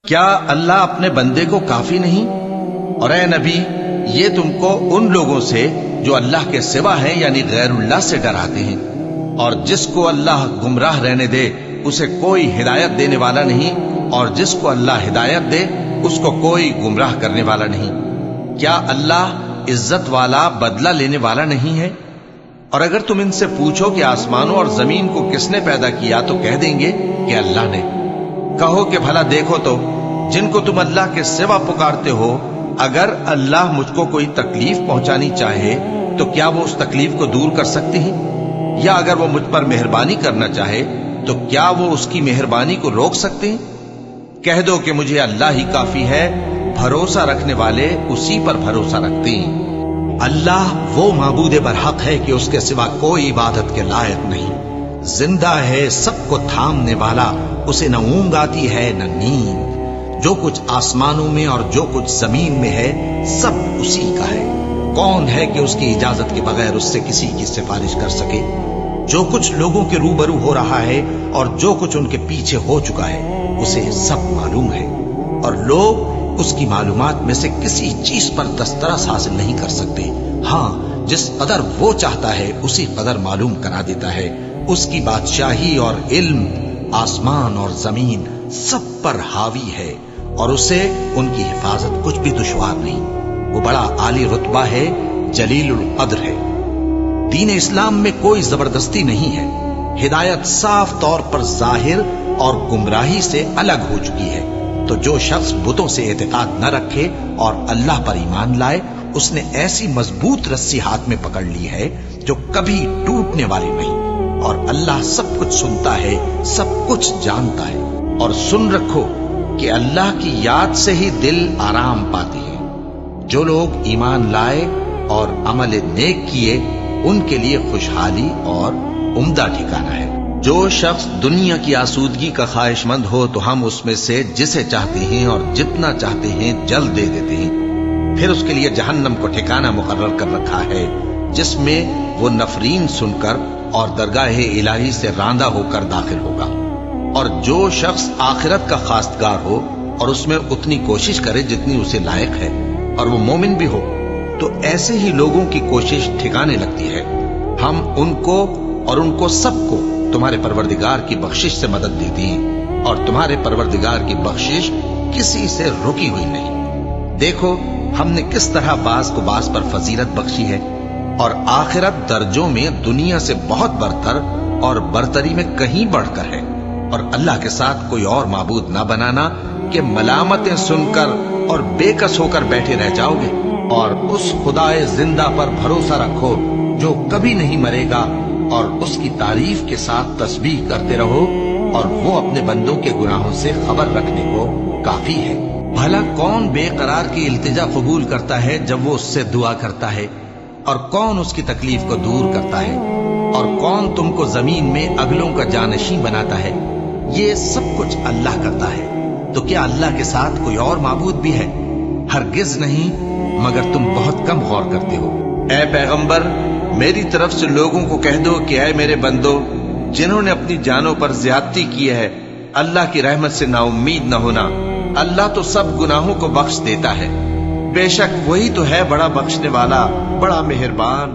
کیا اللہ اپنے بندے کو کافی نہیں؟ اور اے نبی، یہ تم کو ان لوگوں سے جو اللہ کے سوا ہیں یعنی غیر اللہ سے ڈراتے ہیں، اور جس کو اللہ گمراہ رہنے دے اسے کوئی ہدایت دینے والا نہیں، اور جس کو اللہ ہدایت دے اس کو کوئی گمراہ کرنے والا نہیں۔ کیا اللہ عزت والا بدلہ لینے والا نہیں ہے؟ اور اگر تم ان سے پوچھو کہ آسمانوں اور زمین کو کس نے پیدا کیا تو کہہ دیں گے کہ اللہ نے۔ کہو کہ بھلا دیکھو تو جن کو تم اللہ کے سوا پکارتے ہو، اگر اللہ مجھ کو کوئی تکلیف پہنچانی چاہے تو کیا وہ اس تکلیف کو دور کر سکتے ہیں؟ یا اگر وہ مجھ پر مہربانی کرنا چاہے تو کیا وہ اس کی مہربانی کو روک سکتے ہیں؟ کہہ دو کہ مجھے اللہ ہی کافی ہے، بھروسہ رکھنے والے اسی پر بھروسہ رکھتے ہیں۔ اللہ وہ معبود برحق ہے کہ اس کے سوا کوئی عبادت کے لائق نہیں، زندہ ہے، سب کو تھامنے والا، اسے نہ اونگ آتی ہے نہ نیند۔ جو کچھ آسمانوں میں اور جو کچھ زمین میں ہے سب اسی کا ہے۔ کون ہے کہ اس کی اجازت کے بغیر اس سے کسی کی سفارش کر سکے؟ جو کچھ لوگوں کے روبرو ہو رہا ہے اور جو کچھ ان کے پیچھے ہو چکا ہے اسے سب معلوم ہے، اور لوگ اس کی معلومات میں سے کسی چیز پر دسترس حاصل نہیں کر سکتے۔ ہاں، جس قدر وہ چاہتا ہے اسی قدر معلوم کرا دیتا ہے۔ اس کی بادشاہی اور علم آسمان اور زمین سب پر حاوی ہے، اور اسے ان کی حفاظت کچھ بھی دشوار نہیں۔ وہ بڑا عالی رتبہ ہے، جلیل القدر ہے۔ دین اسلام میں کوئی زبردستی نہیں ہے، ہدایت صاف طور پر ظاہر اور گمراہی سے الگ ہو چکی ہے۔ تو جو شخص بتوں سے اعتقاد نہ رکھے اور اللہ پر ایمان لائے، اس نے ایسی مضبوط رسی ہاتھ میں پکڑ لی ہے جو کبھی ٹوٹنے والی نہیں، اور اللہ سب کچھ سنتا ہے، سب کچھ جانتا ہے۔ اور سن رکھو کہ اللہ کی یاد سے ہی دل آرام پاتے ہیں۔ جو لوگ ایمان لائے اور عمل نیک کیے ان کے لیے خوشحالی اور عمدہ ٹھکانہ ہے۔ جو شخص دنیا کی آسودگی کا خواہش مند ہو تو ہم اس میں سے جسے چاہتے ہیں اور جتنا چاہتے ہیں جلد دے دیتے ہیں، پھر اس کے لیے جہنم کو ٹھکانہ مقرر کر رکھا ہے، جس میں وہ نفرین سن کر اور درگاہ الہی سے راندہ ہو کر داخل ہوگا۔ اور جو شخص آخرت کا خواستگار ہو اور اس میں اتنی کوشش کرے جتنی اسے لائق ہے، اور وہ مومن بھی ہو، تو ایسے ہی لوگوں کی کوشش ٹھکانے لگتی ہے۔ ہم ان کو اور ان کو سب کو تمہارے پروردگار کی بخشش سے مدد دیتی ہیں، اور تمہارے پروردگار کی بخشش کسی سے رکی ہوئی نہیں۔ دیکھو ہم نے کس طرح بعض کو بعض پر فضیلت بخشی ہے، اور آخرت درجوں میں دنیا سے بہت برتر اور برتری میں کہیں بڑھ کر ہے۔ اور اللہ کے ساتھ کوئی اور معبود نہ بنانا کہ ملامتیں سن کر اور بے کس ہو کر بیٹھے رہ جاؤ گے، اور اس خدائے زندہ پر بھروسہ رکھو جو کبھی نہیں مرے گا، اور اس کی تعریف کے ساتھ تسبیح کرتے رہو، اور وہ اپنے بندوں کے گناہوں سے خبر رکھنے کو کافی ہے۔ بھلا کون بے قرار کی التجا قبول کرتا ہے جب وہ اس سے دعا کرتا ہے، اور کون اس کی تکلیف کو دور کرتا ہے، اور کون تم کو زمین میں اگلوں کا جانشین بناتا ہے؟ یہ سب کچھ اللہ کرتا ہے۔ تو کیا اللہ کے ساتھ کوئی اور معبود بھی ہے؟ ہرگز نہیں، مگر تم بہت کم غور کرتے ہو۔ اے پیغمبر، میری طرف سے لوگوں کو کہہ دو کہ اے میرے بندو، جنہوں نے اپنی جانوں پر زیادتی کی ہے، اللہ کی رحمت سے نا امید نہ ہونا۔ اللہ تو سب گناہوں کو بخش دیتا ہے، بے شک وہی تو ہے بڑا بخشنے والا، بڑا مہربان۔